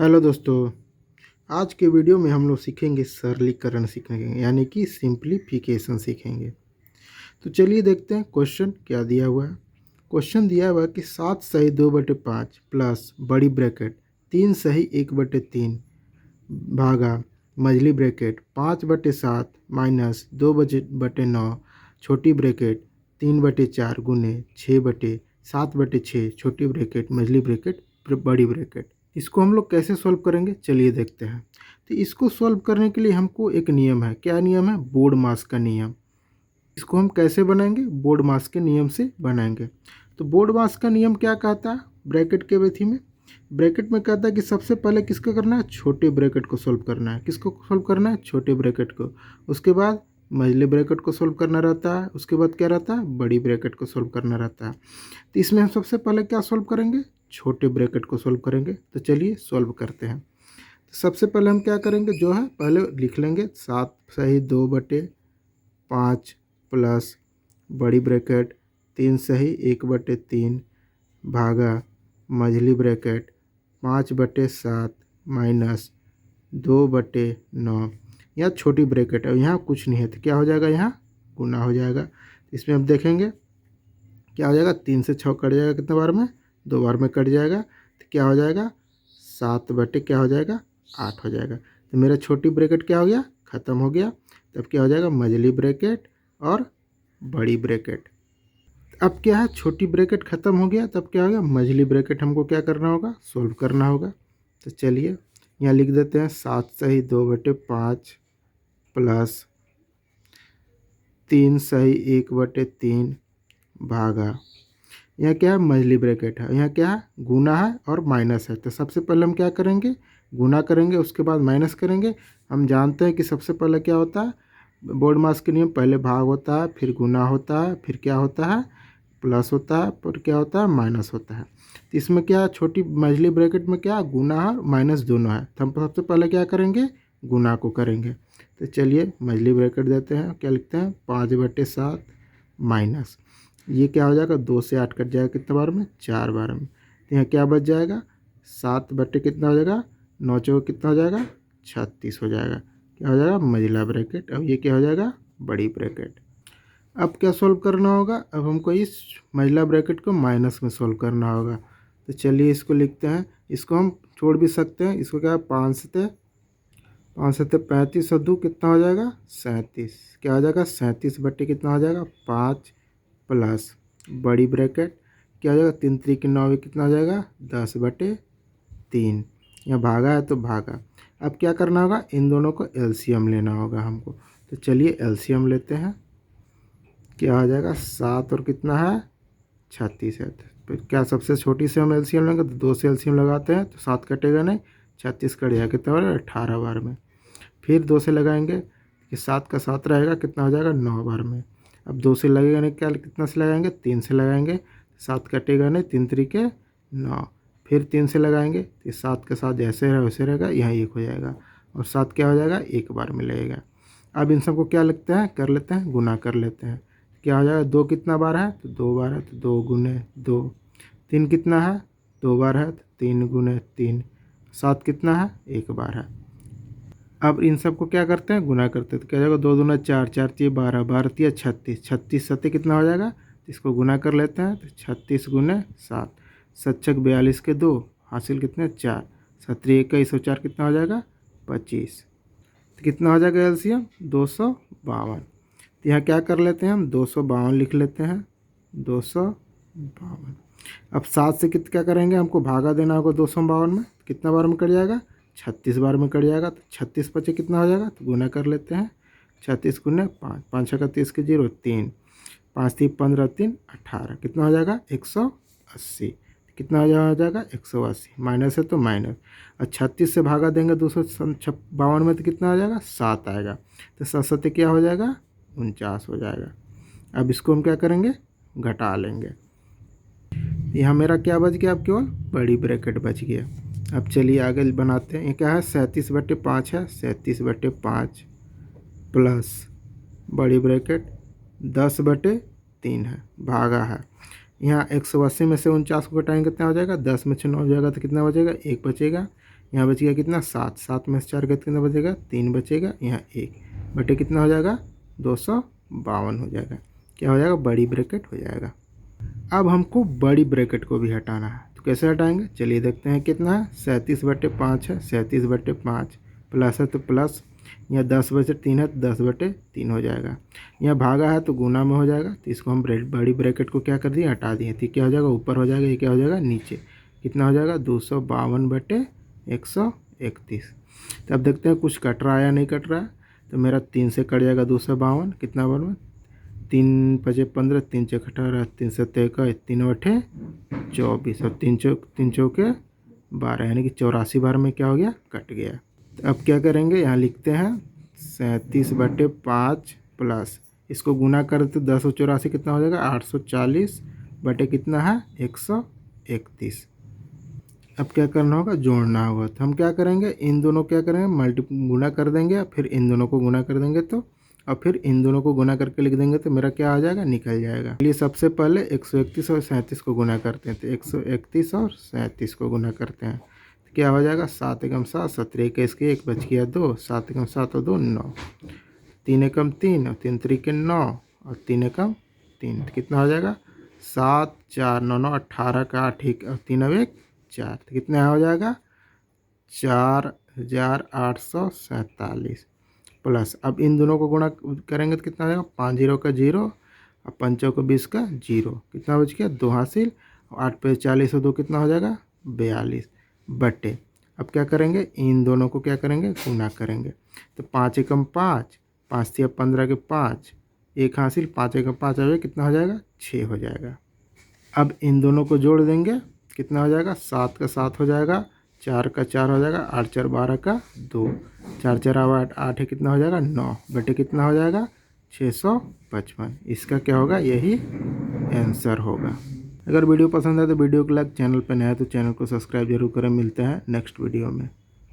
Hello दोस्तों। आज के वीडियो में हम लोग सीखेंगे सरलीकरण सीखेंगे यानी कि सिंप्लीफिकेशन सीखेंगे। तो चलिए देखते हैं क्वेश्चन क्या दिया हुआ है। क्वेश्चन दिया हुआ है कि 7 सही 2/5 प्लस बड़ी ब्रैकेट 3 सही 1/3 भागा मझली ब्रैकेट 5/7 माइनस 2/9 छोटी ब्रैकेट 3/4 गुने 6/7/6 छोटी ब्रैकेट मझली ब्रैकेट बड़ी ब्रैकेट। इसको हम लोग कैसे सॉल्व करेंगे चलिए देखते हैं। तो इसको सॉल्व करने के लिए हमको एक नियम है। क्या नियम है? बोर्ड मास का नियम। इसको हम कैसे बनाएंगे? बोर्ड मास के नियम से बनाएंगे। तो बोर्ड मास का नियम क्या कहता है? ब्रैकेट के विधि में ब्रैकेट में कहता है कि सबसे पहले किसका करना है? छोटे ब्रैकेट को सॉल्व करना है। किसको सॉल्व करना है? छोटे ब्रैकेट को। उसके बाद मझले ब्रैकेट को सॉल्व करना रहता है। उसके बाद क्या रहता है? बड़ी ब्रैकेट को सॉल्व करना रहता है। तो इसमें हम सबसे पहले क्या सॉल्व करेंगे? छोटे ब्रैकेट को सॉल्व करेंगे। तो चलिए सॉल्व करते हैं। तो सबसे पहले हम क्या करेंगे, जो है पहले लिख लेंगे 7 सही 2/5 प्लस बड़ी ब्रैकेट 3 सही 1/3 भागा मझली ब्रैकेट 5/7 माइनस 2/9। यहाँ छोटी ब्रैकेट है, यहाँ कुछ नहीं है तो क्या हो जाएगा? यहाँ गुना हो जाएगा। इसमें हम देखेंगे क्या हो जाएगा? 3 से 6 कट जाएगा, कितने बार में? 2 बार में कट जाएगा। तो क्या हो जाएगा? 7 क्या हो जाएगा? 8 हो जाएगा। तो मेरा छोटी ब्रैकेट क्या हो गया? ख़त्म हो गया। तब क्या हो जाएगा? मझली ब्रैकेट और बड़ी ब्रैकेट। अब क्या है? छोटी ब्रैकेट ख़त्म हो गया, तब क्या हो गया? मझली ब्रैकेट हमको क्या करना होगा? सॉल्व करना होगा। तो चलिए यहाँ लिख देते हैं 7 सही 2/5 प्लस 3 सही 1/3 भागा, यहाँ क्या है? मझली ब्रैकेट है। यहाँ क्या है? गुना है और माइनस है। तो सबसे पहले हम क्या करेंगे? गुना करेंगे, उसके बाद माइनस करेंगे। हम जानते हैं कि सबसे पहले क्या होता है? बोर्ड मास के नियम, पहले भाग होता है, फिर गुना होता है, फिर क्या होता है? प्लस होता है, फिर क्या होता है? माइनस होता है। तो इसमें क्या है? छोटी मझली ब्रैकेट में क्या गुना है, माइनस दोनों है। तो हम सबसे पहले क्या करेंगे? गुना को करेंगे। तो चलिए मझली ब्रैकेट देते हैं। क्या लिखते हैं? 5/7 माइनस, ये क्या हो जाएगा? 2 से 8 कट जाएगा, कितने बार में? 4 बार में। तो यहाँ क्या बच जाएगा? 7 कितना हो जाएगा? 9 चौक कितना हो जाएगा? 36 हो जाएगा। क्या हो जाएगा? मझला ब्रैकेट। अब ये क्या हो जाएगा? बड़ी ब्रैकेट। अब क्या सॉल्व करना होगा? अब हमको इस मझला ब्रैकेट को माइनस में सॉल्व करना होगा। तो चलिए इसको लिखते हैं। इसको हम छोड़ भी सकते हैं। इसको क्या है? 5 सत्ते 35 और 2 कितना हो जाएगा? 37। क्या हो जाएगा? 37 कितना हो जाएगा? 5 प्लस बड़ी ब्रैकेट क्या हो जाएगा? 3 3 9 कितना हो जाएगा? 10/3। यहाँ भागा है तो भागा। अब क्या करना होगा? इन दोनों को एलसीएम लेना होगा हमको। तो चलिए एलसीएम लेते हैं। क्या हो जाएगा? 7 और कितना है? 36 है। तो फिर क्या सबसे छोटी से हम एलसीएम लेंगे? तो 2 से एलसीएम लगाते हैं तो 7 कटेगा नहीं, 36 कट जाएगा, कितना बार? 18 बार में। फिर 2 से लगाएंगे कि 7 का 7 रहेगा, कितना हो जाएगा? 9 बार में। अब 2 से लगेगा नहीं, क्या कितना से लगाएंगे? 3 से लगाएंगे, 7 कटेगा नहीं, 3 3 9। फिर 3 से लगाएंगे तो 7 का 7 जैसे है वैसे रहेगा, यहाँ 1 हो जाएगा और 7 क्या हो जाएगा? 1 बार में लगेगा। अब इन सबको क्या लिखते हैं? कर लेते हैं, गुना कर लेते हैं। क्या हो जाएगा? 2 कितना बार है? तो 2 बार है, तो 2 गुने 2। 3 कितना है? 2 बार है, तो 3 गुने 3। 7 कितना है? 1 बार है। अब इन सबको क्या करते हैं? गुना करते हैं। तो क्या हो जाएगा? 2 दूना 4, 4 3 12, 12 3 36, 36 सत्ते कितना हो जाएगा? तो इसको गुना कर लेते हैं। तो 36 गुने 7, 7 छक 42 के 2 हासिल कितने? 4, 7 21 और 4 कितना हो जाएगा? 25। तो कितना हो जाएगा एलसीएम? 252। तो यहाँ क्या कर लेते हैं हम? 252 लिख लेते हैं। 252। अब 7 से क्या करेंगे? हमको भागा देना होगा 252 में। कितना बार में कट जाएगा? 36 बार में कट जाएगा। तो 36 बचे कितना हो जाएगा? तो गुना कर लेते हैं। 36 गुने 5, 5 छक्का 30 के 0, 3, 5 3 15 3 18, कितना हो जाएगा? 180। कितना हो जाएगा? 180 माइनस है तो माइनस। और 36 से भागा देंगे 252 में तो कितना आ जाएगा? 7 आएगा। तो 7 7 क्या हो जाएगा? 49 हो जाएगा। अब इसको हम क्या करेंगे? घटा लेंगे। यहाँ मेरा क्या बच गया? अब केवल बड़ी ब्रैकेट बच गया। अब चलिए आगे बनाते हैं। ये क्या है? 37/5 है। 37/5 प्लस बड़ी ब्रैकेट 10/3 है, भागा है। यहाँ 180 में से 49 को घटाएंगे, कितना हो जाएगा? 10 में 6 9 हो जाएगा, तो कितना बचेगा? 1 बचेगा। यहाँ बच गया कितना 7, 7 में से 4 गए कितना बचेगा 3 बचेगा, यहाँ 1 बटे कितना हो जाएगा 252 हो जाएगा। क्या हो जाएगा बड़ी ब्रैकेट हो जाएगा। अब हमको बड़ी ब्रैकेट को भी हटाना है, तो कैसे हटाएंगे चलिए देखते हैं। कितना है 37/5 है, 37/5 प्लस है तो प्लस, यहाँ 10/3 है तो 10/3 हो जाएगा। यहाँ भागा है तो गुना में हो जाएगा, तो इसको हम बड़ी ब्रैकेट को क्या कर दिए हटा दिए, तो क्या हो जाएगा ऊपर हो जाएगा, ये क्या हो जाएगा नीचे। कितना हो जाएगा 252/131। तो अब देखते हैं कुछ कट रहा है या नहीं कट रहा है। तो मेरा 3 से कट जाएगा 252, कितना बन 3 × 5 = 15, 3 × 6 = 18, 3 × 7 = 21, 3 × 8 = 24 और 3 × 12, यानी कि 84 बार में क्या हो गया कट गया। तो अब क्या करेंगे यहाँ लिखते हैं 37/5 प्लस, इसको गुना करें तो 10 और 84 कितना हो जाएगा 840 बटे कितना है 131। अब क्या करना होगा जोड़ना होगा, तो हम क्या करेंगे इन दोनों क्या करेंगे गुना कर देंगे, फिर इन दोनों को गुना कर देंगे तो, और फिर इन दोनों को गुना करके लिख देंगे तो मेरा क्या आ जाएगा निकल जाएगा। चलिए सबसे पहले 131 और 37 को गुना करते हैं, तो 131 और 37 को गुना करते हैं तो क्या हो जाएगा 7 × 7 = 17, 21 के 1 बच गया 2, 7 × 7 और 2 9, 3 × 3 और 3 × 3 = 9 और 3 × 3 तो कितना हो जाएगा 7 4 9 9 18 का 8 और 3 और 1 4, तो कितना हो जाएगा 4847 प्लस। अब इन दोनों को गुणा करेंगे तो कितना हो जाएगा 5 0 का 0 और 5 चौका 20 का 0, कितना बच गया 2 हासिल, और 8 पे 40 और 2 कितना हो जाएगा 42 बटे। अब क्या करेंगे इन दोनों को क्या करेंगे गुना करेंगे, तो 5 एकम 5, 5 से 15 के 5, 1 हासिल, 5 एकम 5 आ जाएगा कितना हो जाएगा 6 हो जाएगा। अब इन दोनों को जोड़ देंगे कितना हो जाएगा 7 का 7 हो जाएगा, 4 का 4 हो जाएगा, 8 4 12 का 2, 4 4 8 8 है कितना हो जाएगा 9 बटे कितना हो जाएगा 655। इसका क्या होगा यही आंसर होगा। अगर वीडियो पसंद है तो वीडियो को लाइक, चैनल पर नया है तो चैनल को सब्सक्राइब जरूर करें। मिलते हैं नेक्स्ट वीडियो में।